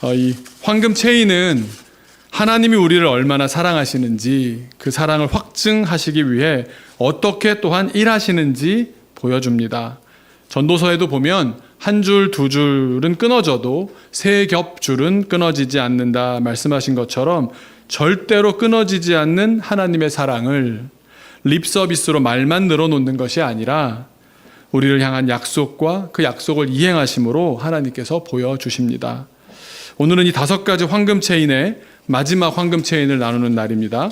이 황금 체인은 하나님이 우리를 얼마나 사랑하시는지 그 사랑을 확증하시기 위해 어떻게 또한 일하시는지 보여줍니다. 전도서에도 보면 한 줄, 두 줄은 끊어져도 세 겹 줄은 끊어지지 않는다 말씀하신 것처럼 절대로 끊어지지 않는 하나님의 사랑을 립 서비스로 말만 늘어놓는 것이 아니라 우리를 향한 약속과 그 약속을 이행하심으로 하나님께서 보여주십니다. 오늘은 이 5가지 황금 체인의 마지막 황금 체인을 나누는 날입니다.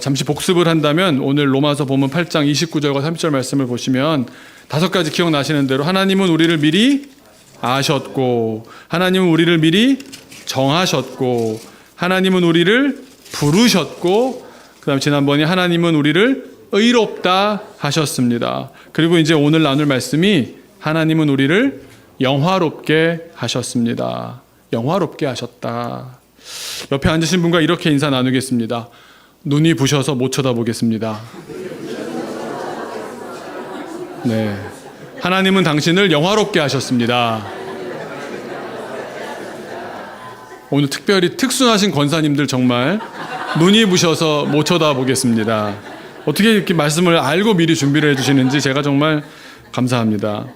잠시 복습을 한다면 오늘 로마서 본문 8장 29절과 30절 말씀을 보시면 5가지 기억나시는 대로 하나님은 우리를 미리 아셨고, 하나님은 우리를 미리 정하셨고, 하나님은 우리를 부르셨고, 그 다음 지난번에 하나님은 우리를 의롭다 하셨습니다. 그리고 이제 오늘 나눌 말씀이 하나님은 우리를 영화롭게 하셨습니다. 영화롭게 하셨다. 옆에 앉으신 분과 이렇게 인사 나누겠습니다. 눈이 부셔서 못 쳐다보겠습니다. 네, 하나님은 당신을 영화롭게 하셨습니다. 오늘 특별히 특순하신 권사님들 정말 눈이 부셔서 못 쳐다보겠습니다. 어떻게 이렇게 말씀을 알고 미리 준비를 해주시는지 제가 정말 감사합니다.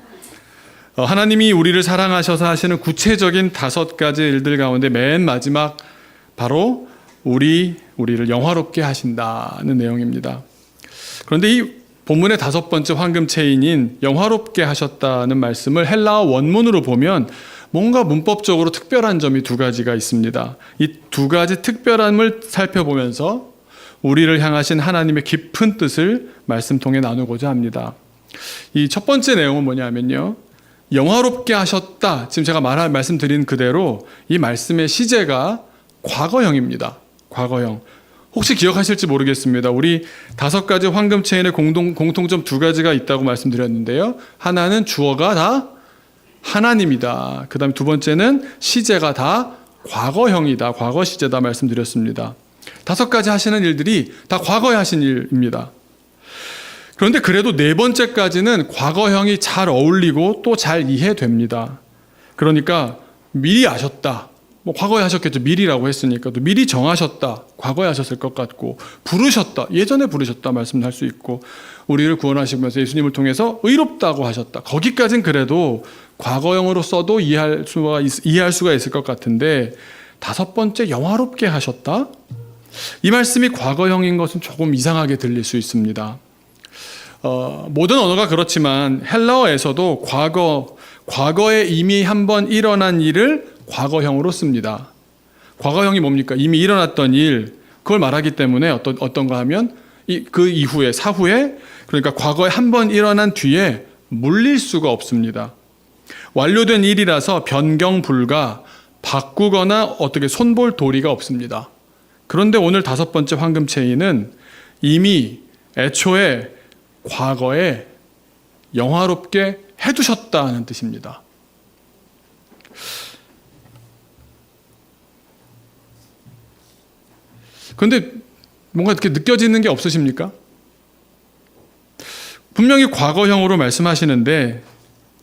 하나님이 우리를 사랑하셔서 하시는 구체적인 5가지 일들 가운데 맨 마지막 바로 우리를 영화롭게 하신다는 내용입니다. 그런데 이 본문의 5번째 황금 체인인 영화롭게 하셨다는 말씀을 헬라어 원문으로 보면 뭔가 문법적으로 특별한 점이 2가지가 있습니다. 이 2가지 특별함을 살펴보면서 우리를 향하신 하나님의 깊은 뜻을 말씀 통해 나누고자 합니다. 이 첫 번째 내용은 뭐냐면요, 영화롭게 하셨다. 지금 제가 말씀드린 그대로 이 말씀의 시제가 과거형입니다. 과거형. 혹시 기억하실지 모르겠습니다. 우리 5가지 황금 체인의 공통점 2가지가 있다고 말씀드렸는데요. 하나는 주어가 다 하나님이다. 그 다음에 2번째는 시제가 다 과거형이다. 과거 시제다 말씀드렸습니다. 5가지 하시는 일들이 다 과거에 하신 일입니다. 그런데 그래도 4번째까지는 과거형이 잘 어울리고 또 잘 이해됩니다. 그러니까 미리 아셨다. 과거에 하셨겠죠. 미리라고 했으니까. 또 미리 정하셨다. 과거에 하셨을 것 같고, 부르셨다. 예전에 부르셨다 말씀할 수 있고, 우리를 구원하시면서 예수님을 통해서 의롭다고 하셨다. 거기까지는 그래도 과거형으로 써도 이해할 수가 있을 것 같은데 5번째 영화롭게 하셨다? 이 말씀이 과거형인 것은 조금 이상하게 들릴 수 있습니다. 모든 언어가 그렇지만 헬라어에서도 과거에 이미 한번 일어난 일을 과거형으로 씁니다. 과거형이 뭡니까? 이미 일어났던 일, 그걸 말하기 때문에 어떤가 하면 그 이후에, 사후에, 그러니까 과거에 한번 일어난 뒤에 물릴 수가 없습니다. 완료된 일이라서 변경 불가, 바꾸거나 어떻게 손볼 도리가 없습니다. 그런데 오늘 5번째 황금 체인은 이미 애초에 과거에 영화롭게 해두셨다는 뜻입니다. 그런데 뭔가 이렇게 느껴지는 게 없으십니까? 분명히 과거형으로 말씀하시는데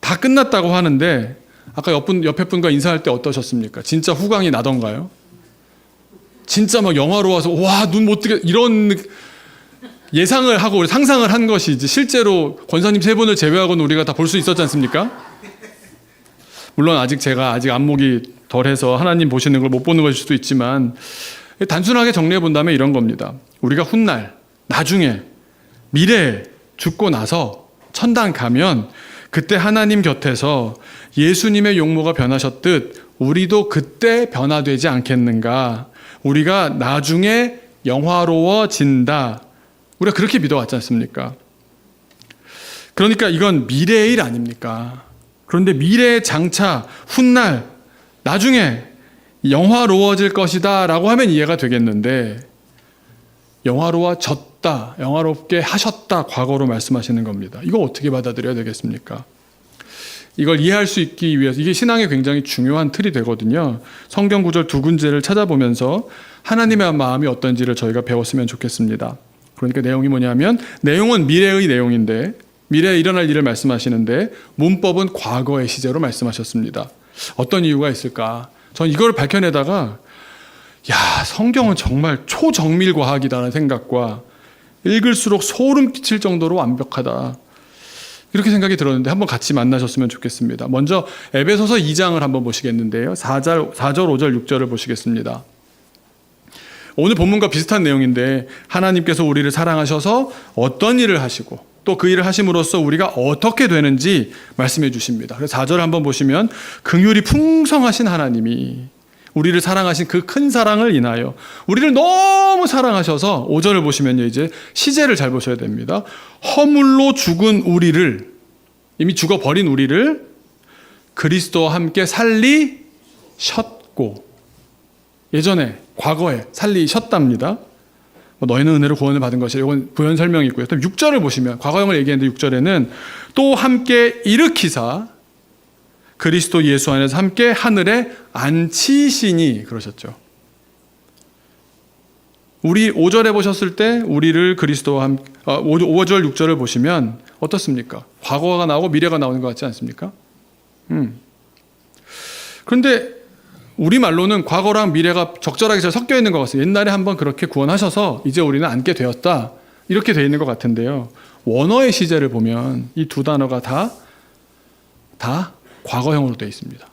다 끝났다고 하는데 아까 옆에 분과 인사할 때 어떠셨습니까? 진짜 후광이 나던가요? 진짜 막 영화로워서 와, 눈 못 뜨게 이런 예상을 하고 상상을 한 것이지 실제로 권사님 3분을 제외하고는 우리가 다 볼 수 있었지 않습니까? 물론 제가 아직 안목이 덜해서 하나님 보시는 걸 못 보는 것일 수도 있지만 단순하게 정리해 본다면 이런 겁니다. 우리가 훗날 나중에 미래에 죽고 나서 천당 가면 그때 하나님 곁에서 예수님의 용모가 변하셨듯 우리도 그때 변화되지 않겠는가. 우리가 나중에 영화로워진다. 우리가 그렇게 믿어왔지 않습니까? 그러니까 이건 미래의 일 아닙니까? 그런데 미래의 장차, 훗날, 나중에 영화로워질 것이다 라고 하면 이해가 되겠는데 영화로워졌다, 영화롭게 하셨다 과거로 말씀하시는 겁니다. 이거 어떻게 받아들여야 되겠습니까? 이걸 이해할 수 있기 위해서 이게 신앙에 굉장히 중요한 틀이 되거든요. 성경 구절 2군데를 찾아보면서 하나님의 마음이 어떤지를 저희가 배웠으면 좋겠습니다. 그러니까 내용이 뭐냐면 내용은 미래의 내용인데 미래에 일어날 일을 말씀하시는데 문법은 과거의 시제로 말씀하셨습니다. 어떤 이유가 있을까? 전 이걸 밝혀내다가 야, 성경은 정말 초정밀 과학이다라는 생각과 읽을수록 소름 끼칠 정도로 완벽하다, 이렇게 생각이 들었는데 한번 같이 만나셨으면 좋겠습니다. 먼저 에베소서 2장을 한번 보시겠는데요. 4절, 5절, 6절을 보시겠습니다. 오늘 본문과 비슷한 내용인데 하나님께서 우리를 사랑하셔서 어떤 일을 하시고 또 그 일을 하심으로써 우리가 어떻게 되는지 말씀해 주십니다. 그래서 4절 한번 보시면 긍휼이 풍성하신 하나님이 우리를 사랑하신 그 큰 사랑을 인하여 우리를 너무 사랑하셔서 5절을 보시면요, 이제 시제를 잘 보셔야 됩니다. 허물로 죽은 우리를, 이미 죽어버린 우리를 그리스도와 함께 살리셨고, 예전에 과거에 살리셨답니다. 너희는 은혜로 구원을 받은 것이라, 이건 부연 설명이 있고요. 또 6절을 보시면 과거형을 얘기했는데 6절에는 또 함께 일으키사 그리스도 예수 안에서 함께 하늘에 앉히시니 그러셨죠. 우리 5절에 보셨을 때 우리를 그리스도와 함께 5절 6절을 보시면 어떻습니까? 과거가 나오고 미래가 나오는 것 같지 않습니까? 그런데 우리말로는 과거랑 미래가 적절하게 잘 섞여 있는 것 같습니다. 옛날에 한번 그렇게 구원하셔서 이제 우리는 앉게 되었다, 이렇게 되어 있는 것 같은데요. 원어의 시제를 보면 이 두 단어가 다 과거형으로 되어 있습니다.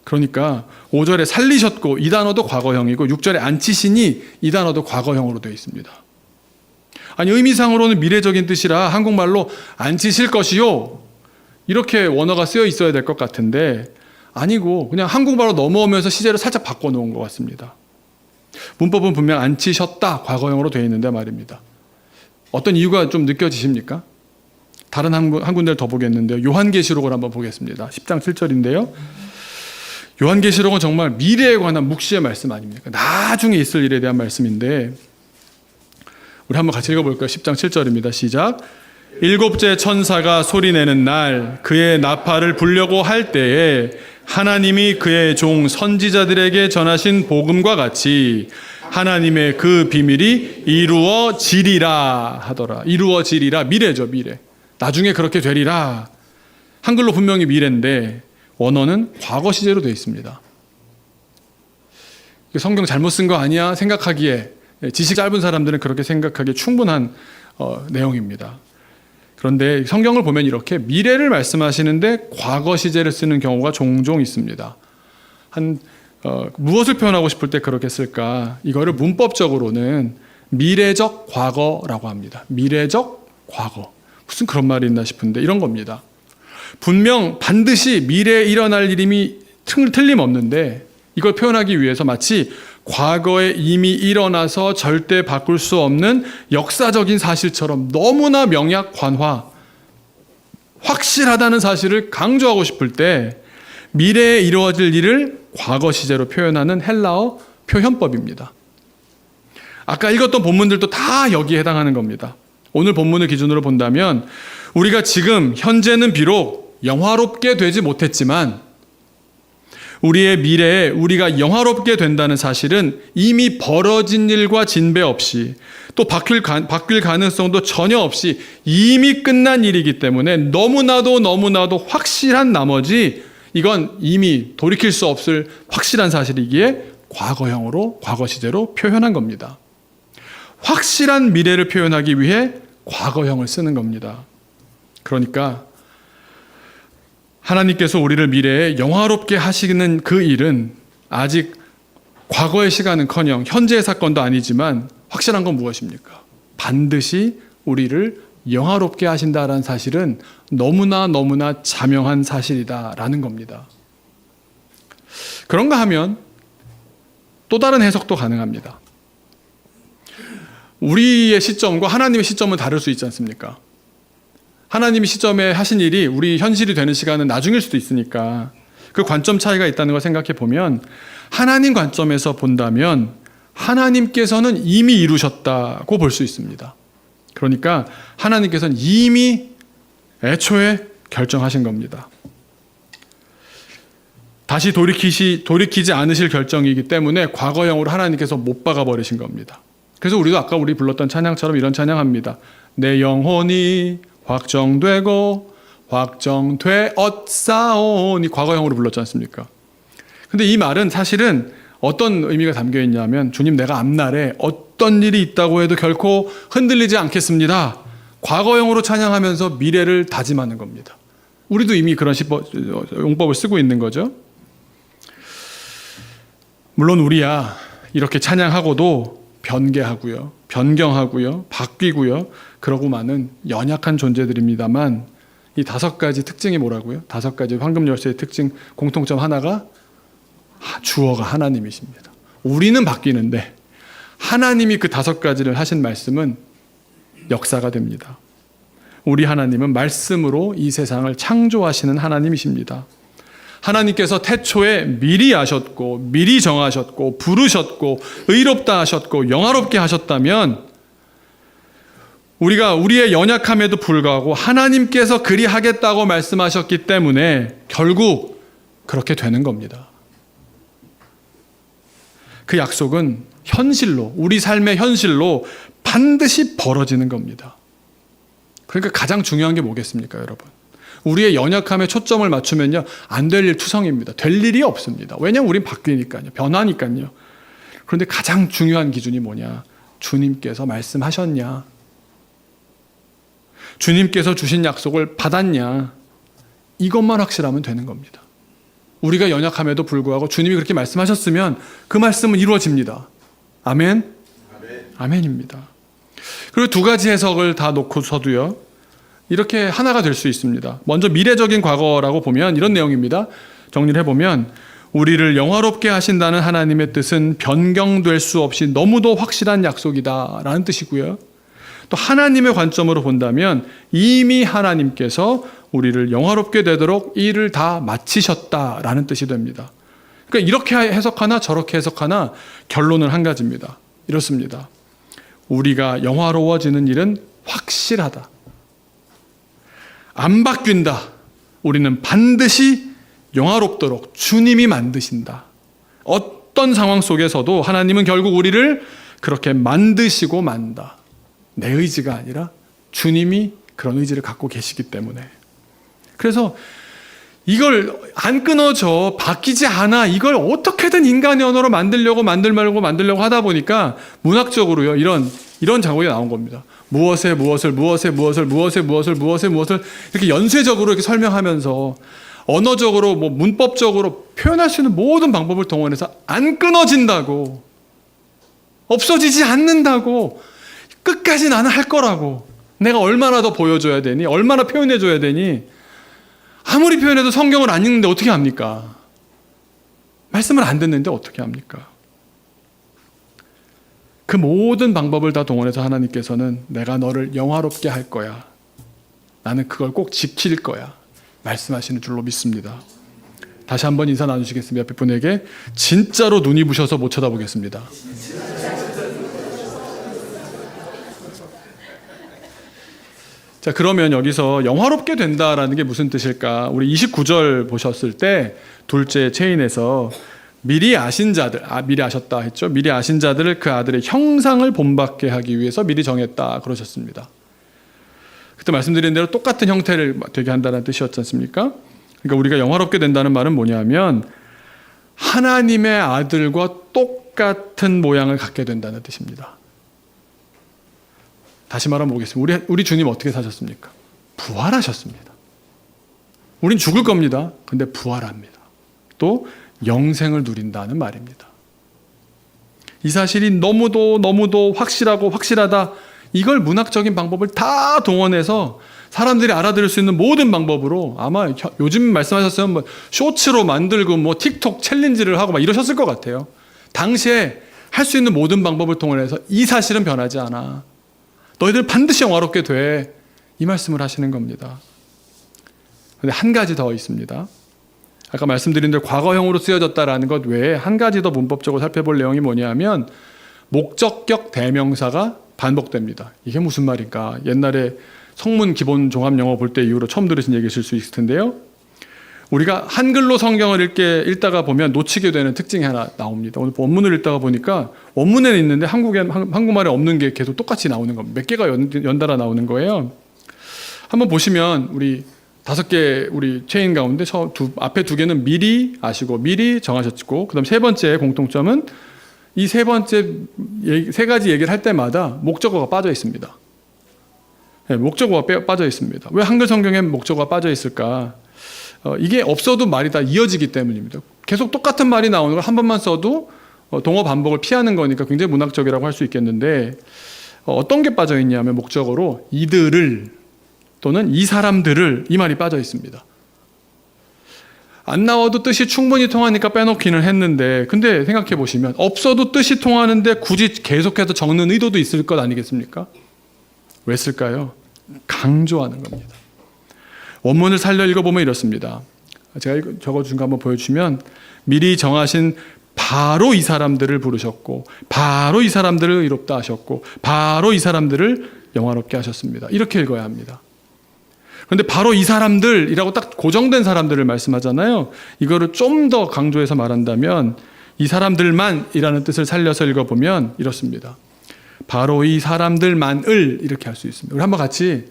그러니까 5절에 살리셨고 이 단어도 과거형이고 6절에 앉히시니 이 단어도 과거형으로 되어 있습니다. 아니, 의미상으로는 미래적인 뜻이라 한국말로 앉히실 것이요, 이렇게 원어가 쓰여 있어야 될 것 같은데 아니고 그냥 한국말로 넘어오면서 시제를 살짝 바꿔놓은 것 같습니다. 문법은 분명 앉히셨다 과거형으로 되어 있는데 말입니다. 어떤 이유가 좀 느껴지십니까? 다른 한 군데를 더 보겠는데요. 요한계시록을 한번 보겠습니다. 10장 7절인데요. 요한계시록은 정말 미래에 관한 묵시의 말씀 아닙니까? 나중에 있을 일에 대한 말씀인데 우리 한번 같이 읽어볼까요? 10장 7절입니다. 시작. 일곱째 천사가 소리내는 날 그의 나팔을 불려고 할 때에 하나님이 그의 종 선지자들에게 전하신 복음과 같이 하나님의 그 비밀이 이루어지리라 하더라. 이루어지리라, 미래죠, 미래. 나중에 그렇게 되리라. 한글로 분명히 미래인데 원어는 과거 시제로 되어 있습니다. 성경 잘못 쓴 거 아니야 생각하기에, 지식 짧은 사람들은 그렇게 생각하기에 충분한 내용입니다. 그런데 성경을 보면 이렇게 미래를 말씀하시는데 과거 시제를 쓰는 경우가 종종 있습니다. 무엇을 표현하고 싶을 때 그렇게 쓸까? 이거를 문법적으로는 미래적 과거라고 합니다. 미래적 과거. 무슨 그런 말이 있나 싶은데 이런 겁니다. 분명 반드시 미래에 일어날 일임이 틀림없는데 이걸 표현하기 위해서 마치 과거에 이미 일어나서 절대 바꿀 수 없는 역사적인 사실처럼 너무나 명약관화, 확실하다는 사실을 강조하고 싶을 때 미래에 이루어질 일을 과거 시제로 표현하는 헬라어 표현법입니다. 아까 읽었던 본문들도 다 여기에 해당하는 겁니다. 오늘 본문을 기준으로 본다면 우리가 지금 현재는 비록 영화롭게 되지 못했지만 우리의 미래에 우리가 영화롭게 된다는 사실은 이미 벌어진 일과 진배 없이 또 바뀔 가능성도 전혀 없이 이미 끝난 일이기 때문에 너무나도 확실한 나머지 이건 이미 돌이킬 수 없을 확실한 사실이기에 과거형으로, 과거 시제로 표현한 겁니다. 확실한 미래를 표현하기 위해 과거형을 쓰는 겁니다. 그러니까 하나님께서 우리를 미래에 영화롭게 하시는 그 일은 아직 과거의 시간은커녕 현재의 사건도 아니지만 확실한 건 무엇입니까? 반드시 우리를 영화롭게 하신다라는 사실은 너무나 자명한 사실이다라는 겁니다. 그런가 하면 또 다른 해석도 가능합니다. 우리의 시점과 하나님의 시점은 다를 수 있지 않습니까? 하나님이 시점에 하신 일이 우리 현실이 되는 시간은 나중일 수도 있으니까 그 관점 차이가 있다는 걸 생각해 보면 하나님 관점에서 본다면 하나님께서는 이미 이루셨다고 볼 수 있습니다. 그러니까 하나님께서는 이미 애초에 결정하신 겁니다. 다시 돌이키지 않으실 결정이기 때문에 과거형으로 하나님께서 못 박아 버리신 겁니다. 그래서 우리도 아까 우리 불렀던 찬양처럼 이런 찬양합니다. 내 영혼이 확정되었사오니 과거형으로 불렀지 않습니까? 근데 이 말은 사실은 어떤 의미가 담겨 있냐면, 주님, 내가 앞날에 어떤 일이 있다고 해도 결코 흔들리지 않겠습니다. 과거형으로 찬양하면서 미래를 다짐하는 겁니다. 우리도 이미 그런 용법을 쓰고 있는 거죠. 물론 우리야 이렇게 찬양하고도 변개하고요, 변경하고요, 바뀌고요, 그러고만은 연약한 존재들입니다만, 이 5가지 특징이 뭐라고요? 5가지 황금 열쇠의 특징, 공통점 하나가 주어가 하나님이십니다. 우리는 바뀌는데 하나님이 그 5가지를 하신 말씀은 역사가 됩니다. 우리 하나님은 말씀으로 이 세상을 창조하시는 하나님이십니다. 하나님께서 태초에 미리 아셨고, 미리 정하셨고, 부르셨고, 의롭다 하셨고, 영화롭게 하셨다면, 우리가 우리의 연약함에도 불구하고 하나님께서 그리하겠다고 말씀하셨기 때문에 결국 그렇게 되는 겁니다. 그 약속은 현실로, 우리 삶의 현실로 반드시 벌어지는 겁니다. 그러니까 가장 중요한 게 뭐겠습니까, 여러분? 우리의 연약함에 초점을 맞추면요, 안 될 일 투성입니다. 될 일이 없습니다. 왜냐하면 우린 바뀌니까요, 변하니까요. 그런데 가장 중요한 기준이 뭐냐? 주님께서 말씀하셨냐? 주님께서 주신 약속을 받았냐? 이것만 확실하면 되는 겁니다. 우리가 연약함에도 불구하고 주님이 그렇게 말씀하셨으면 그 말씀은 이루어집니다. 아멘? 아멘입니다. 그리고 2가지 해석을 다 놓고서도요, 이렇게 하나가 될 수 있습니다. 먼저 미래적인 과거라고 보면 이런 내용입니다. 정리를 해보면, 우리를 영화롭게 하신다는 하나님의 뜻은 변경될 수 없이 너무도 확실한 약속이다 라는 뜻이고요. 또 하나님의 관점으로 본다면 이미 하나님께서 우리를 영화롭게 되도록 이 일을 다 마치셨다라는 뜻이 됩니다. 그러니까 이렇게 해석하나 저렇게 해석하나 결론은 한 가지입니다. 이렇습니다. 우리가 영화로워지는 일은 확실하다. 안 바뀐다. 우리는 반드시 영화롭도록 주님이 만드신다. 어떤 상황 속에서도 하나님은 결국 우리를 그렇게 만드시고 만다. 내 의지가 아니라 주님이 그런 의지를 갖고 계시기 때문에. 그래서 이걸 안 끊어져, 바뀌지 않아, 이걸 어떻게든 인간의 언어로 만들려고 하다 보니까 문학적으로요, 이런 작업이 나온 겁니다. 무엇에 무엇을 이렇게 연쇄적으로 이렇게 설명하면서 언어적으로, 문법적으로 표현할 수 있는 모든 방법을 동원해서 안 끊어진다고, 없어지지 않는다고, 끝까지 나는 할 거라고, 내가 얼마나 더 보여줘야 되니, 얼마나 표현해줘야 되니, 아무리 표현해도 성경을 안 읽는데 어떻게 합니까? 말씀을 안 듣는데 어떻게 합니까? 그 모든 방법을 다 동원해서 하나님께서는 내가 너를 영화롭게 할 거야, 나는 그걸 꼭 지킬 거야 말씀하시는 줄로 믿습니다. 다시 한번 인사 나누시겠습니다. 옆에 분에게 진짜로 눈이 부셔서 못 쳐다보겠습니다. 자, 그러면 여기서 영화롭게 된다라는 게 무슨 뜻일까? 우리 29절 보셨을 때 둘째 체인에서 미리 아신 자들, 미리 아셨다 했죠. 미리 아신 자들을 그 아들의 형상을 본받게 하기 위해서 미리 정했다 그러셨습니다. 그때 말씀드린 대로 똑같은 형태를 되게 한다는 뜻이었지 않습니까? 그러니까 우리가 영화롭게 된다는 말은 뭐냐면 하나님의 아들과 똑같은 모양을 갖게 된다는 뜻입니다. 다시 말하면 보겠습니다. 우리 주님 어떻게 사셨습니까? 부활하셨습니다. 우린 죽을 겁니다. 근데 부활합니다. 또 영생을 누린다는 말입니다. 이 사실이 너무도 확실하다. 이걸 문학적인 방법을 다 동원해서 사람들이 알아들을 수 있는 모든 방법으로, 아마 요즘 말씀하셨으면 쇼츠로 만들고 틱톡 챌린지를 하고 이러셨을 것 같아요. 당시에 할 수 있는 모든 방법을 동원해서 이 사실은 변하지 않아, 너희들 반드시 영화롭게 돼, 이 말씀을 하시는 겁니다. 그런데 한 가지 더 있습니다. 아까 말씀드린 대로 과거형으로 쓰여졌다라는 것 외에 한 가지 더 문법적으로 살펴볼 내용이 뭐냐면 목적격 대명사가 반복됩니다. 이게 무슨 말인가? 옛날에 성문 기본 종합 영어 볼 때 이후로 처음 들으신 얘기실 수 있을 텐데요. 우리가 한글로 성경을 읽다가 보면 놓치게 되는 특징이 하나 나옵니다. 오늘 원문을 읽다가 보니까 원문에는 있는데 한국말에 없는 게 계속 똑같이 나오는 겁니다. 몇 개가 연달아 나오는 거예요. 한번 보시면 우리 5개 우리 체인 가운데 앞에 2개는 미리 아시고 미리 정하셨고, 그다음 3번째 공통점은 이 3가지 얘기를 할 때마다 목적어가 빠져 있습니다. 네, 목적어가 빠져 있습니다. 왜 한글 성경에 목적어가 빠져 있을까? 이게 없어도 말이 다 이어지기 때문입니다. 계속 똑같은 말이 나오는 걸 한 번만 써도 동어 반복을 피하는 거니까 굉장히 문학적이라고 할 수 있겠는데, 어떤 게 빠져 있냐면 목적어로 이들을 또는 이 사람들을, 이 말이 빠져 있습니다. 안 나와도 뜻이 충분히 통하니까 빼놓기는 했는데, 근데 생각해 보시면 없어도 뜻이 통하는데 굳이 계속해서 적는 의도도 있을 것 아니겠습니까? 왜 쓸까요? 강조하는 겁니다. 원문을 살려 읽어보면 이렇습니다. 제가 적어준 거 한번 보여주시면, 미리 정하신 바로 이 사람들을 부르셨고, 바로 이 사람들을 의롭다 하셨고, 바로 이 사람들을 영화롭게 하셨습니다. 이렇게 읽어야 합니다. 그런데 바로 이 사람들이라고 딱 고정된 사람들을 말씀하잖아요. 이거를 좀 더 강조해서 말한다면 이 사람들만이라는 뜻을 살려서 읽어보면 이렇습니다. 바로 이 사람들만을 이렇게 할 수 있습니다. 우리 한번 같이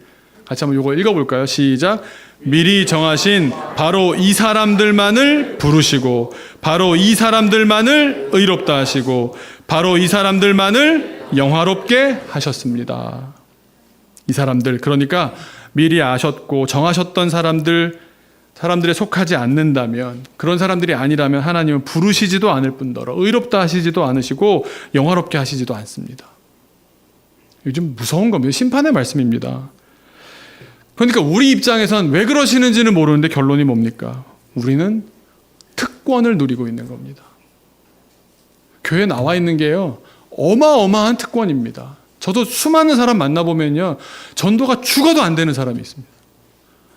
한번 이거 읽어볼까요? 시작. 미리 정하신 바로 이 사람들만을 부르시고, 바로 이 사람들만을 의롭다 하시고, 바로 이 사람들만을 영화롭게 하셨습니다. 이 사람들, 그러니까 미리 아셨고 정하셨던 사람들에 속하지 않는다면, 그런 사람들이 아니라면 하나님은 부르시지도 않을 뿐더러 의롭다 하시지도 않으시고 영화롭게 하시지도 않습니다. 이게 좀 무서운 겁니다. 심판의 말씀입니다. 그러니까 우리 입장에선 왜 그러시는지는 모르는데 결론이 뭡니까? 우리는 특권을 누리고 있는 겁니다. 교회에 나와 있는 게요, 어마어마한 특권입니다. 저도 수많은 사람 만나보면요, 전도가 죽어도 안 되는 사람이 있습니다.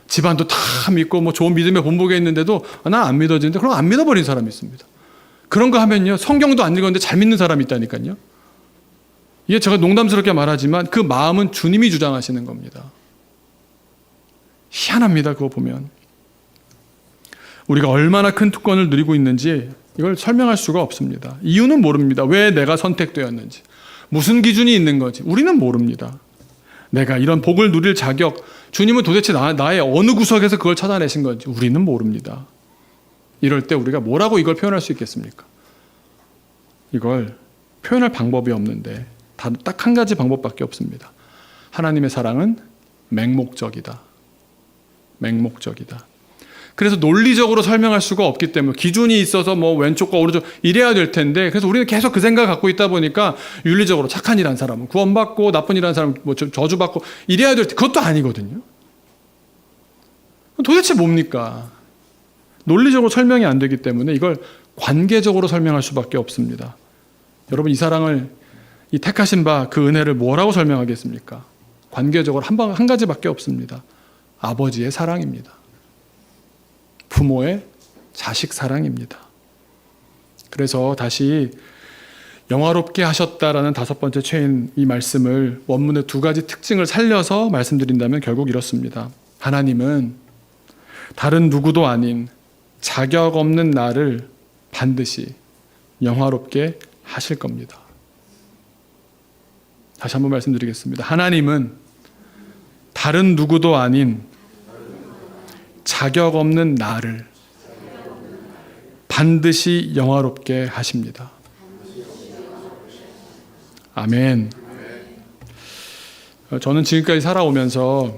집안도 다 믿고 뭐 좋은 믿음의 본보기에 있는데도 나 안 믿어지는데, 그럼 안 믿어버린 사람이 있습니다. 그런 거 하면요, 성경도 안 읽었는데 잘 믿는 사람이 있다니까요. 이게 제가 농담스럽게 말하지만 그 마음은 주님이 주장하시는 겁니다. 희한합니다. 그거 보면 우리가 얼마나 큰 특권을 누리고 있는지 이걸 설명할 수가 없습니다. 이유는 모릅니다. 왜 내가 선택되었는지, 무슨 기준이 있는 건지 우리는 모릅니다. 내가 이런 복을 누릴 자격, 주님은 도대체 나의 어느 구석에서 그걸 찾아내신 건지 우리는 모릅니다. 이럴 때 우리가 뭐라고 이걸 표현할 수 있겠습니까? 이걸 표현할 방법이 없는데 딱 한 가지 방법밖에 없습니다. 하나님의 사랑은 맹목적이다. 맹목적이다. 그래서 논리적으로 설명할 수가 없기 때문에, 기준이 있어서 뭐 왼쪽과 오른쪽 이래야 될 텐데, 그래서 우리는 계속 그 생각을 갖고 있다 보니까 윤리적으로 착한 일한 사람은 구원받고 나쁜 일한 사람은 뭐 저주받고 이래야 될 때, 그것도 아니거든요. 도대체 뭡니까? 논리적으로 설명이 안 되기 때문에 이걸 관계적으로 설명할 수밖에 없습니다. 여러분, 이 사랑을, 이 택하신 바 그 은혜를 뭐라고 설명하겠습니까? 관계적으로 한 가지밖에 없습니다. 아버지의 사랑입니다. 부모의 자식 사랑입니다. 그래서 다시 영화롭게 하셨다라는 5번째 체인 이 말씀을, 원문의 2가지 특징을 살려서 말씀드린다면 결국 이렇습니다. 하나님은 다른 누구도 아닌 자격 없는 나를 반드시 영화롭게 하실 겁니다. 다시 한번 말씀드리겠습니다. 하나님은 다른 누구도 아닌 자격 없는 나를 반드시 영화롭게 하십니다. 아멘. 저는 지금까지 살아오면서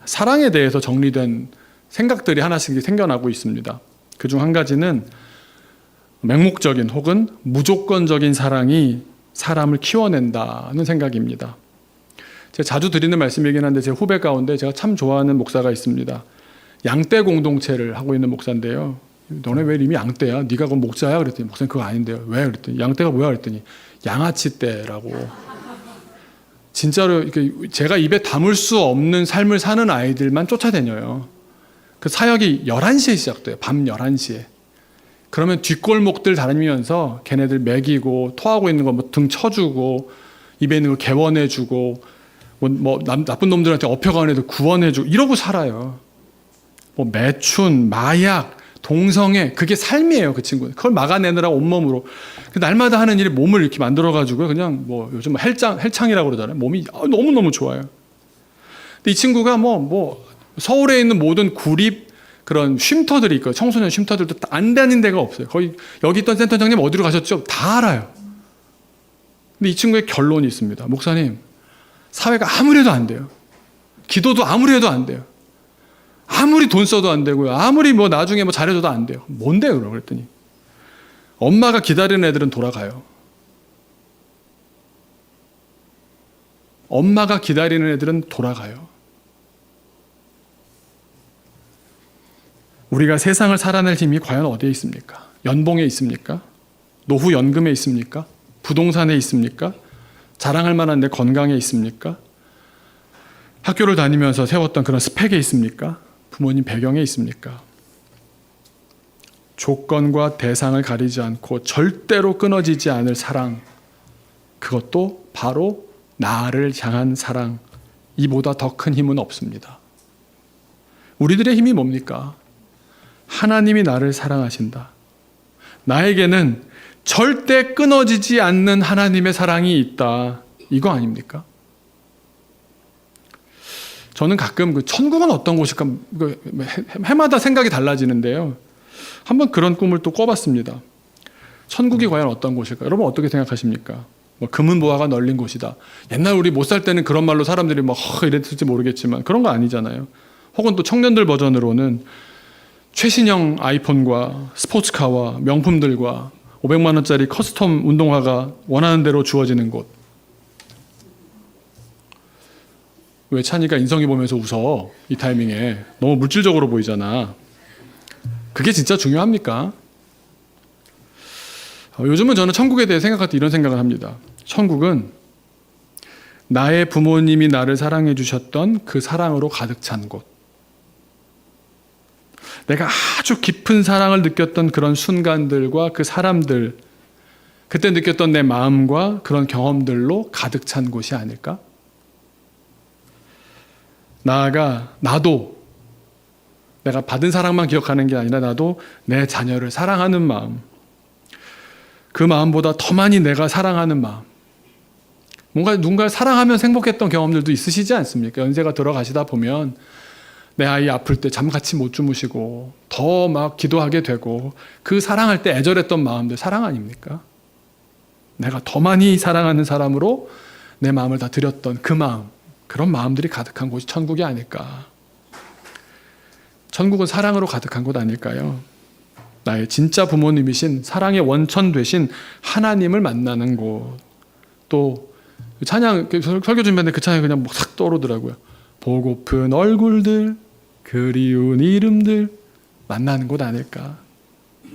사랑에 대해서 정리된 생각들이 하나씩 생겨나고 있습니다. 그중 한 가지는 맹목적인 혹은 무조건적인 사랑이 사람을 키워낸다는 생각입니다. 제가 자주 드리는 말씀이긴 한데, 제 후배 가운데 제가 참 좋아하는 목사가 있습니다. 양떼 공동체를 하고 있는 목사인데요. 너네 왜 이름이 양떼야? 네가 그건 목자야? 그랬더니 목사님 그거 아닌데요. 왜? 그랬더니 양떼가 뭐야? 그랬더니 양아치 떼라고. 진짜로 이렇게 제가 입에 담을 수 없는 삶을 사는 아이들만 쫓아다녀요. 그 사역이 11시에 시작돼요. 밤 11시에. 그러면 뒷골목들 다니면서 걔네들 먹이고, 토하고 있는 거 뭐 등 쳐주고, 입에 있는 거 개원해주고, 나쁜 놈들한테 업혀가는 애들 구원해주고, 이러고 살아요. 뭐 매춘, 마약, 동성애, 그게 삶이에요. 그 친구는. 그걸 막아내느라고 온몸으로. 날마다 하는 일이 몸을 이렇게 만들어가지고 그냥 뭐 요즘 헬창이라고 그러잖아요. 몸이 너무너무 좋아요. 근데 이 친구가 서울에 있는 모든 구립 그런 쉼터들이 있고 청소년 쉼터들도 안 다닌 데가 없어요. 거의 여기 있던 센터장님 어디로 가셨죠? 다 알아요. 근데 이 친구의 결론이 있습니다. 목사님, 사회가 아무리 해도 안 돼요. 기도도 아무리 해도 안 돼요. 아무리 돈 써도 안 되고요. 아무리 뭐 나중에 뭐 잘해줘도 안 돼요. 뭔데요? 그랬더니 엄마가 기다리는 애들은 돌아가요. 엄마가 기다리는 애들은 돌아가요. 우리가 세상을 살아낼 힘이 과연 어디에 있습니까? 연봉에 있습니까? 노후 연금에 있습니까? 부동산에 있습니까? 자랑할 만한 내 건강에 있습니까? 학교를 다니면서 세웠던 그런 스펙에 있습니까? 부모님 배경에 있습니까? 조건과 대상을 가리지 않고 절대로 끊어지지 않을 사랑, 그것도 바로 나를 향한 사랑, 이보다 더 큰 힘은 없습니다. 우리들의 힘이 뭡니까? 하나님이 나를 사랑하신다. 나에게는 절대 끊어지지 않는 하나님의 사랑이 있다. 이거 아닙니까? 저는 가끔 그 천국은 어떤 곳일까 해마다 생각이 달라지는데요. 한번 그런 꿈을 또 꿔봤습니다. 천국이 과연 어떤 곳일까? 여러분 어떻게 생각하십니까? 뭐 금은 보화가 널린 곳이다. 옛날 우리 못 살 때는 그런 말로 사람들이 막 이랬을지 모르겠지만 그런 거 아니잖아요. 혹은 또 청년들 버전으로는 최신형 아이폰과 스포츠카와 명품들과 500만 원짜리 커스텀 운동화가 원하는 대로 주어지는 곳. 왜 찬이가 인성이 보면서 웃어? 이 타이밍에. 너무 물질적으로 보이잖아. 그게 진짜 중요합니까? 요즘은 저는 천국에 대해 생각할 때 이런 생각을 합니다. 천국은 나의 부모님이 나를 사랑해 주셨던 그 사랑으로 가득 찬 곳. 내가 아주 깊은 사랑을 느꼈던 그런 순간들과 그 사람들, 그때 느꼈던 내 마음과 그런 경험들로 가득 찬 곳이 아닐까? 나아가 나도 내가 받은 사랑만 기억하는 게 아니라 나도 내 자녀를 사랑하는 마음, 그 마음보다 더 많이 내가 사랑하는 마음, 뭔가 누군가를 사랑하면 행복했던 경험들도 있으시지 않습니까? 연세가 들어가시다 보면 내 아이 아플 때 잠 같이 못 주무시고 더 막 기도하게 되고 그 사랑할 때 애절했던 마음들 사랑 아닙니까? 내가 더 많이 사랑하는 사람으로 내 마음을 다 드렸던 그 마음, 그런 마음들이 가득한 곳이 천국이 아닐까. 천국은 사랑으로 가득한 곳 아닐까요? 나의 진짜 부모님이신 사랑의 원천 되신 하나님을 만나는 곳. 또 찬양 설교 준비하는데 그 찬양이 그냥 싹 떠오르더라고요. 보고픈 얼굴들, 그리운 이름들 만나는 곳 아닐까.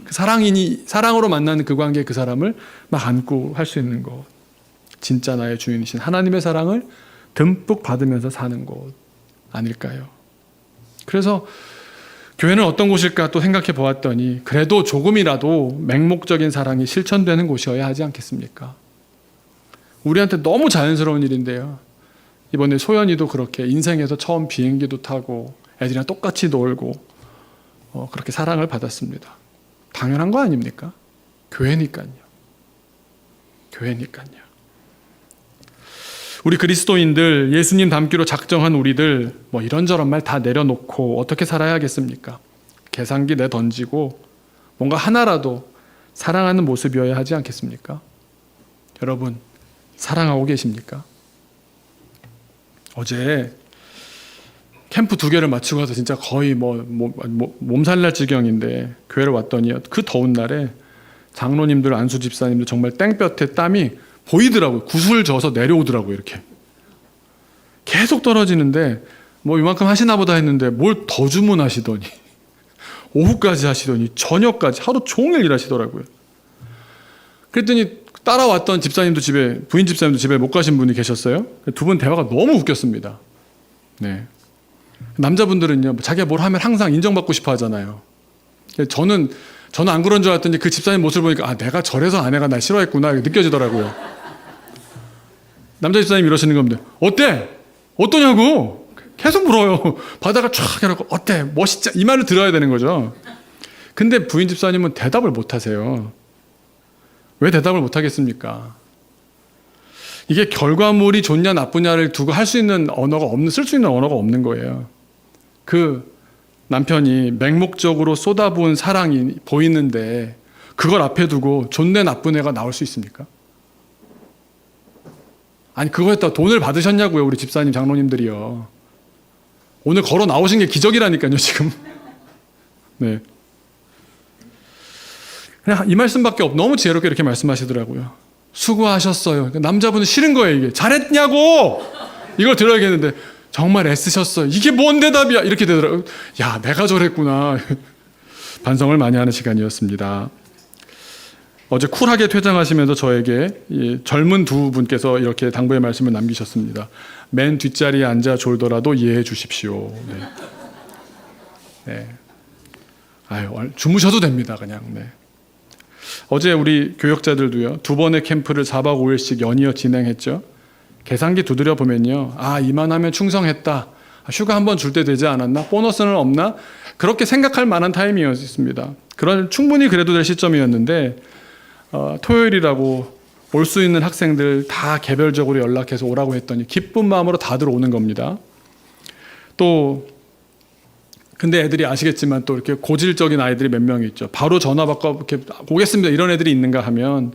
그 사랑으로 만나는 그 관계, 그 사람을 막 안고 할 수 있는 곳. 진짜 나의 주인이신 하나님의 사랑을 듬뿍 받으면서 사는 곳 아닐까요? 그래서 교회는 어떤 곳일까 또 생각해 보았더니 그래도 조금이라도 맹목적인 사랑이 실천되는 곳이어야 하지 않겠습니까? 우리한테 너무 자연스러운 일인데요. 이번에 소연이도 그렇게 인생에서 처음 비행기도 타고 애들이랑 똑같이 놀고 그렇게 사랑을 받았습니다. 당연한 거 아닙니까? 교회니까요. 교회니까요. 우리 그리스도인들, 예수님 닮기로 작정한 우리들 뭐 이런저런 말 다 내려놓고 어떻게 살아야겠습니까? 계산기 내던지고 뭔가 하나라도 사랑하는 모습이어야 하지 않겠습니까? 여러분 사랑하고 계십니까? 어제 캠프 2개를 마치고 와서 진짜 거의 몸살 날 지경인데 교회를 왔더니 그 더운 날에 장로님들, 안수 집사님들 정말 땡볕에 땀이 보이더라고요. 구슬 져서 내려오더라고요. 이렇게 계속 떨어지는데 뭐 이만큼 하시나 보다 했는데 뭘 더 주문하시더니 오후까지 하시더니 저녁까지 하루 종일 일하시더라고요. 그랬더니 따라왔던 집사님도 부인 집사님도 집에 못 가신 분이 계셨어요. 두 분 대화가 너무 웃겼습니다. 네. 남자분들은요, 자기가 뭘 하면 항상 인정받고 싶어 하잖아요. 저는 안 그런 줄 알았더니 그 집사님 모습을 보니까 내가 저래서 아내가 날 싫어했구나 느껴지더라고요. 남자 집사님 이러시는 겁니다. 어때? 어떠냐고? 계속 물어요. 바다가 촥 해놓고 어때? 멋있지? 이 말을 들어야 되는 거죠. 근데 부인 집사님은 대답을 못 하세요. 왜 대답을 못 하겠습니까? 이게 결과물이 좋냐 나쁘냐를 두고 쓸 수 있는 언어가 없는 거예요. 그 남편이 맹목적으로 쏟아부은 사랑이 보이는데 그걸 앞에 두고 존내 나쁜 애가 나올 수 있습니까? 아니 그거에다 돈을 받으셨냐고요, 우리 집사님 장로님들이요. 오늘 걸어 나오신 게 기적이라니까요, 지금. 네. 그냥 이 말씀밖에 너무 지혜롭게 이렇게 말씀하시더라고요. 수고하셨어요. 남자분은 싫은 거예요, 이게. 잘했냐고! 이걸 들어야겠는데, 정말 애쓰셨어요. 이게 뭔 대답이야! 이렇게 되더라고요. 야, 내가 저랬구나. 반성을 많이 하는 시간이었습니다. 어제 쿨하게 퇴장하시면서 저에게 젊은 두 분께서 이렇게 당부의 말씀을 남기셨습니다. 맨 뒷자리에 앉아 졸더라도 이해해 주십시오. 네. 네. 아유, 주무셔도 됩니다, 그냥. 네. 어제 우리 교역자들도요, 2번의 캠프를 4박 5일씩 연이어 진행했죠. 계산기 두드려 보면요, 아, 이만하면 충성했다. 휴가 한번 줄 때 되지 않았나? 보너스는 없나? 그렇게 생각할 만한 타임이었습니다. 충분히 그래도 될 시점이었는데, 토요일이라고 올 수 있는 학생들 다 개별적으로 연락해서 오라고 했더니 기쁜 마음으로 다들 오는 겁니다. 또 근데 애들이 아시겠지만 또 이렇게 고질적인 아이들이 몇 명이 있죠. 바로 전화 받고 이렇게 오겠습니다 이런 애들이 있는가 하면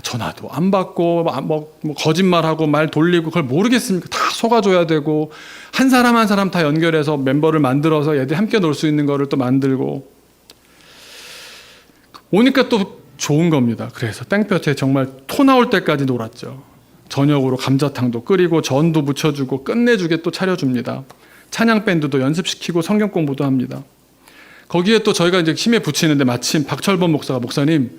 전화도 안 받고 뭐 거짓말하고 말 돌리고 그걸 모르겠습니까? 다 속아줘야 되고 한 사람 한 사람 다 연결해서 멤버를 만들어서 애들이 함께 놀 수 있는 거를 또 만들고 오니까 또 좋은 겁니다. 그래서 땡볕에 정말 토 나올 때까지 놀았죠. 저녁으로 감자탕도 끓이고 전도 무쳐주고 끝내주게 또 차려줍니다. 찬양 밴드도 연습시키고 성경 공부도 합니다. 거기에 또 저희가 이제 힘에 붙이는데 마침 박철범 목사가 목사님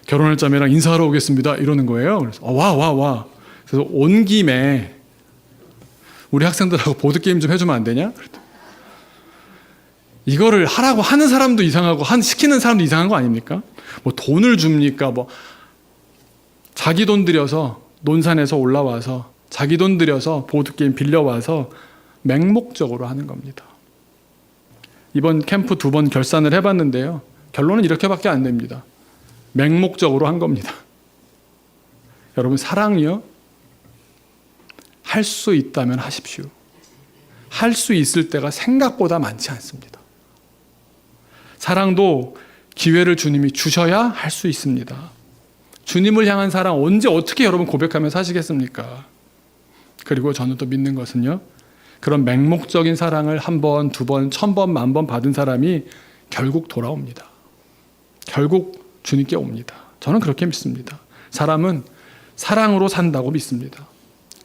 결혼할 자매랑 인사하러 오겠습니다 이러는 거예요. 그래서 와. 그래서 온 김에 우리 학생들하고 보드 게임 좀 해주면 안 되냐? 이거를 하라고 하는 사람도 이상하고 시키는 사람도 이상한 거 아닙니까? 뭐 돈을 줍니까? 뭐 자기 돈 들여서 논산에서 올라와서 자기 돈 들여서 보드게임 빌려와서 맹목적으로 하는 겁니다. 이번 캠프 2번 결산을 해봤는데요. 결론은 이렇게밖에 안 됩니다. 맹목적으로 한 겁니다. 여러분 사랑이요? 할 수 있다면 하십시오. 할 수 있을 때가 생각보다 많지 않습니다. 사랑도 기회를 주님이 주셔야 할 수 있습니다. 주님을 향한 사랑 언제 어떻게 여러분 고백하면서 하시겠습니까? 그리고 저는 또 믿는 것은요. 그런 맹목적인 사랑을 1번, 2번, 1000번, 10,000번 받은 사람이 결국 돌아옵니다. 결국 주님께 옵니다. 저는 그렇게 믿습니다. 사람은 사랑으로 산다고 믿습니다.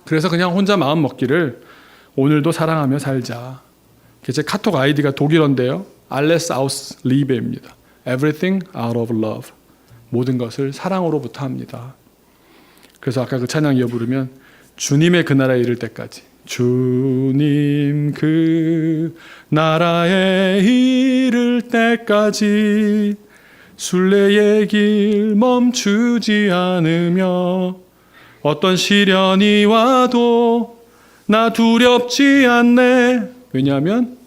그래서 그냥 혼자 마음 먹기를 오늘도 사랑하며 살자. 제 카톡 아이디가 독일어인데요. Alles aus Liebe입니다. Everything out of love. 모든 것을 사랑으로부터 합니다. 그래서 아까 그 찬양 이어 부르면 주님의 그 나라에 이를 때까지 주님 그 나라에 이를 때까지 순례의 길 멈추지 않으며 어떤 시련이 와도 나 두렵지 않네. 왜냐하면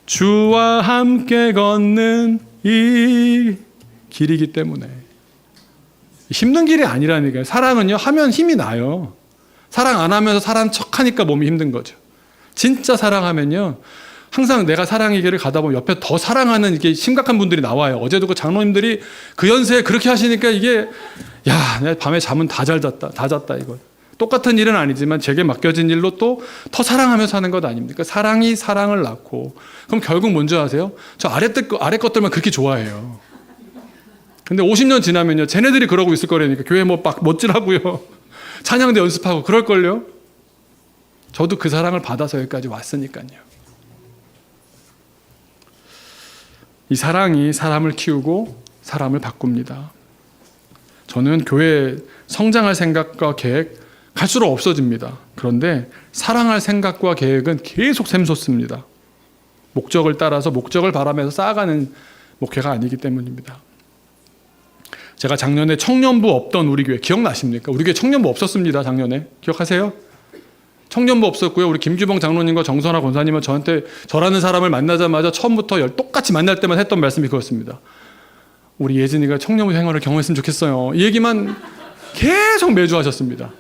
주와 함께 걷는 이 길이기 때문에. 힘든 길이 아니라니까요. 사랑은요 하면 힘이 나요. 사랑 안 하면서 사람 척하니까 몸이 힘든 거죠. 진짜 사랑하면요 항상 내가 사랑의 길을 가다 보면 옆에 더 사랑하는 이게 심각한 분들이 나와요. 어제도 그 장로님들이 그 연세에 그렇게 하시니까 이게 야, 내가 밤에 잠은 다 잤다 이거. 똑같은 일은 아니지만 제게 맡겨진 일로 또 더 사랑하면서 하는 것 아닙니까? 사랑이 사랑을 낳고. 그럼 결국 뭔지 아세요? 저 아래 것들만 그렇게 좋아해요. 근데 50년 지나면요 쟤네들이 그러고 있을 거라니까. 교회 뭐 막 멋지라고요. 찬양대 연습하고 그럴걸요. 저도 그 사랑을 받아서 여기까지 왔으니까요. 이 사랑이 사람을 키우고 사람을 바꿉니다. 저는 교회 성장할 생각과 계획 갈수록 없어집니다. 그런데 사랑할 생각과 계획은 계속 샘솟습니다. 목적을 따라서 목적을 바라면서 쌓아가는 목회가 아니기 때문입니다. 제가 작년에 청년부 없던 우리 교회 기억나십니까? 우리 교회 청년부 없었습니다. 작년에. 기억하세요? 청년부 없었고요. 우리 김규봉 장로님과 정선아 권사님은 저라는 사람을 만나자마자 처음부터 똑같이 만날 때만 했던 말씀이 그렇습니다. 우리 예진이가 청년부 생활을 경험했으면 좋겠어요. 이 얘기만 계속 매주 하셨습니다.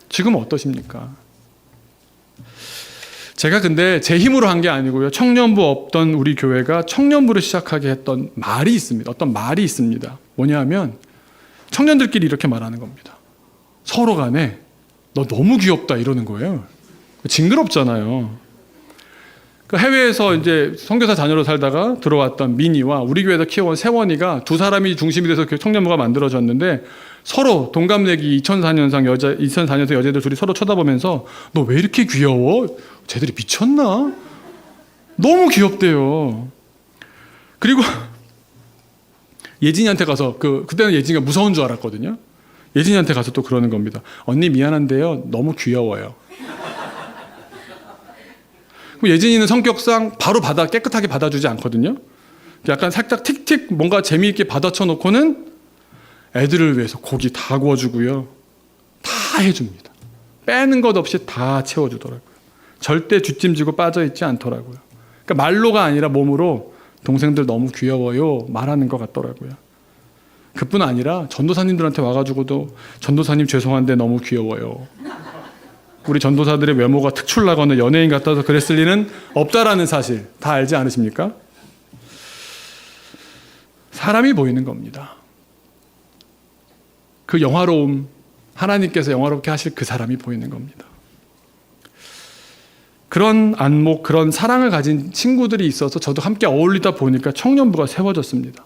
지금 어떠십니까? 제가 근데 제 힘으로 한 게 아니고요. 청년부 없던 우리 교회가 청년부를 시작하게 했던 말이 있습니다. 어떤 말이 있습니다. 뭐냐면 청년들끼리 이렇게 말하는 겁니다. 서로 간에 너 너무 귀엽다 이러는 거예요. 징그럽잖아요. 그 해외에서 이제 선교사 자녀로 살다가 들어왔던 민이와 우리 교회에서 키워온 세원이가 두 사람이 중심이 돼서 청년부가 만들어졌는데 서로 동갑내기 2004년생 여자들 둘이 서로 쳐다보면서 너 왜 이렇게 귀여워? 쟤들이 미쳤나? 너무 귀엽대요. 그리고 예진이한테 가서 그때는 예진이가 무서운 줄 알았거든요. 예진이한테 가서 또 그러는 겁니다. 언니 미안한데요. 너무 귀여워요. 예진이는 성격상 바로 깨끗하게 받아주지 않거든요. 약간 살짝 틱틱 뭔가 재미있게 받아쳐 놓고는 애들을 위해서 고기 다 구워주고요. 다 해줍니다. 빼는 것 없이 다 채워주더라고요. 절대 뒷짐지고 빠져있지 않더라고요. 그러니까 말로가 아니라 몸으로 동생들 너무 귀여워요 말하는 것 같더라고요. 그뿐 아니라 전도사님들한테 와가지고도 전도사님 죄송한데 너무 귀여워요. 우리 전도사들의 외모가 특출나거나 연예인 같아서 그랬을 리는 없다라는 사실 다 알지 않으십니까? 사람이 보이는 겁니다. 그 영화로움, 하나님께서 영화롭게 하실 그 사람이 보이는 겁니다. 그런 안목, 그런 사랑을 가진 친구들이 있어서 저도 함께 어울리다 보니까 청년부가 세워졌습니다.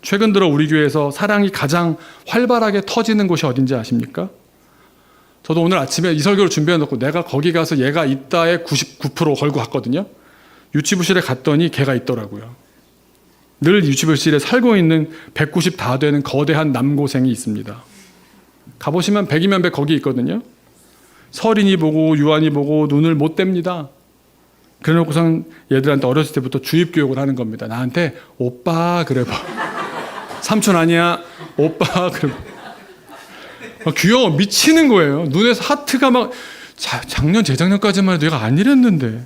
최근 들어 우리 교회에서 사랑이 가장 활발하게 터지는 곳이 어딘지 아십니까? 저도 오늘 아침에 이 설교를 준비해놓고 내가 거기 가서 얘가 있다에 99% 걸고 갔거든요. 유치부실에 갔더니 걔가 있더라고요. 늘 유치부실에 살고 있는 190 다 되는 거대한 남고생이 있습니다. 가보시면 100이면 100 거기 있거든요. 서린이 보고 유한이 보고 눈을 못 뗍니다. 그래놓고선 얘들한테 어렸을 때부터 주입교육을 하는 겁니다. 나한테 오빠 그래봐. 삼촌 아니야. 오빠 그래봐. 귀여워 미치는 거예요. 눈에서 하트가 막 작년 재작년까지만 해도 얘가 안 이랬는데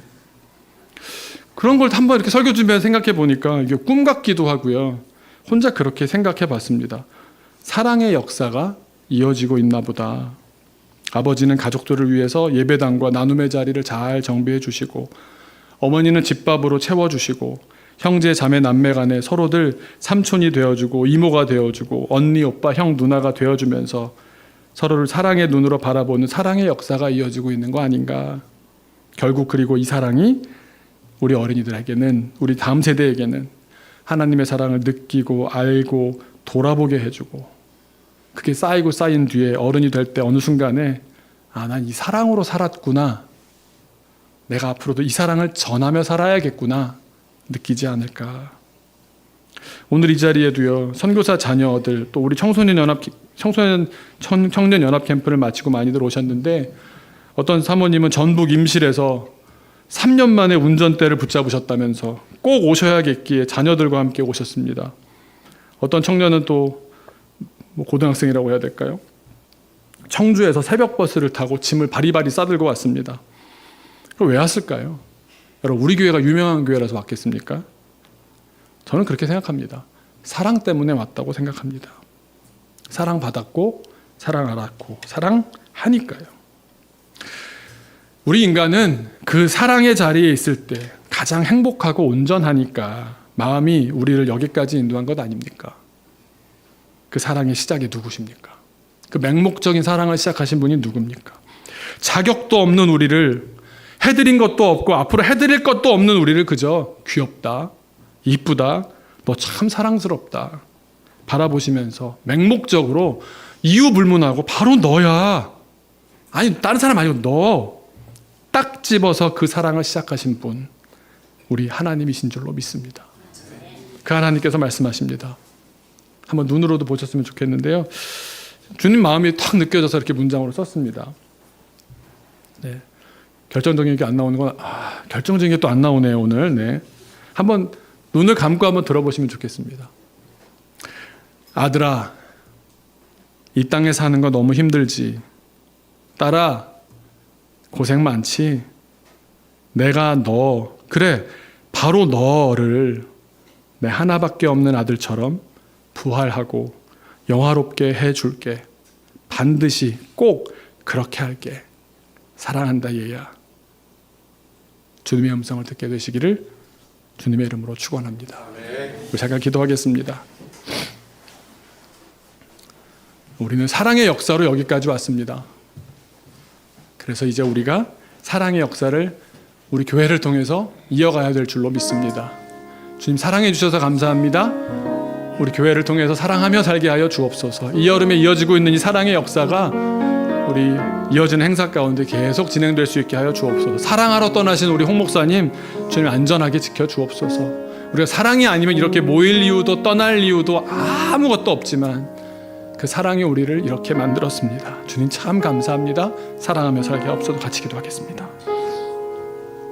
그런 걸 한번 이렇게 설교 준비해서 생각해 보니까 이게 꿈 같기도 하고요. 혼자 그렇게 생각해 봤습니다. 사랑의 역사가 이어지고 있나 보다. 아버지는 가족들을 위해서 예배당과 나눔의 자리를 잘 정비해 주시고 어머니는 집밥으로 채워주시고 형제 자매 남매 간에 서로들 삼촌이 되어주고 이모가 되어주고 언니 오빠 형 누나가 되어주면서 서로를 사랑의 눈으로 바라보는 사랑의 역사가 이어지고 있는 거 아닌가. 결국 그리고 이 사랑이 우리 어린이들에게는 우리 다음 세대에게는 하나님의 사랑을 느끼고 알고 돌아보게 해주고 그게 쌓이고 쌓인 뒤에 어른이 될 때 어느 순간에 난 이 사랑으로 살았구나. 내가 앞으로도 이 사랑을 전하며 살아야겠구나 느끼지 않을까. 오늘 이 자리에도요. 선교사 자녀들 또 우리 청년 연합 캠프를 마치고 많이들 오셨는데 어떤 사모님은 전북 임실에서 3년 만에 운전대를 붙잡으셨다면서 꼭 오셔야겠기에 자녀들과 함께 오셨습니다. 어떤 청년은 또 고등학생이라고 해야 될까요? 청주에서 새벽 버스를 타고 짐을 바리바리 싸들고 왔습니다. 그럼 왜 왔을까요? 여러분 우리 교회가 유명한 교회라서 왔겠습니까? 저는 그렇게 생각합니다. 사랑 때문에 왔다고 생각합니다. 사랑받았고 사랑 알았고 사랑하니까요. 우리 인간은 그 사랑의 자리에 있을 때 가장 행복하고 온전하니까 마음이 우리를 여기까지 인도한 것 아닙니까? 그 사랑의 시작이 누구십니까? 그 맹목적인 사랑을 시작하신 분이 누굽니까? 자격도 없는 우리를 해드린 것도 없고 앞으로 해드릴 것도 없는 우리를 그저 귀엽다, 이쁘다, 너 참 사랑스럽다 바라보시면서 맹목적으로 이유 불문하고 바로 너야. 아니 다른 사람 아니고 너. 딱 집어서 그 사랑을 시작하신 분 우리 하나님이신 줄로 믿습니다. 그 하나님께서 말씀하십니다. 한번 눈으로도 보셨으면 좋겠는데요. 주님 마음이 탁 느껴져서 이렇게 문장으로 썼습니다. 네. 결정적인 게 안 나오는 건 결정적인 게 또 안 나오네요 오늘. 네. 한번 눈을 감고 한번 들어보시면 좋겠습니다. 아들아, 이 땅에 사는 거 너무 힘들지. 딸아, 고생 많지. 내가 너, 그래, 바로 너를 내 하나밖에 없는 아들처럼 부활하고 영화롭게 해줄게. 반드시 꼭 그렇게 할게. 사랑한다 얘야. 주님의 음성을 듣게 되시기를 주님의 이름으로 축원합니다. 우리 잠깐 기도하겠습니다. 우리는 사랑의 역사로 여기까지 왔습니다. 그래서 이제 우리가 사랑의 역사를 우리 교회를 통해서 이어가야 될 줄로 믿습니다. 주님 사랑해 주셔서 감사합니다. 우리 교회를 통해서 사랑하며 살게 하여 주옵소서. 이 여름에 이어지고 있는 이 사랑의 역사가 우리 이어지는 행사 가운데 계속 진행될 수 있게 하여 주옵소서. 사랑하러 떠나신 우리 홍 목사님 주님 안전하게 지켜 주옵소서. 우리가 사랑이 아니면 이렇게 모일 이유도 떠날 이유도 아무것도 없지만 그 사랑이 우리를 이렇게 만들었습니다. 주님 참 감사합니다. 사랑하며 살게 하옵소서. 같이 기도하겠습니다.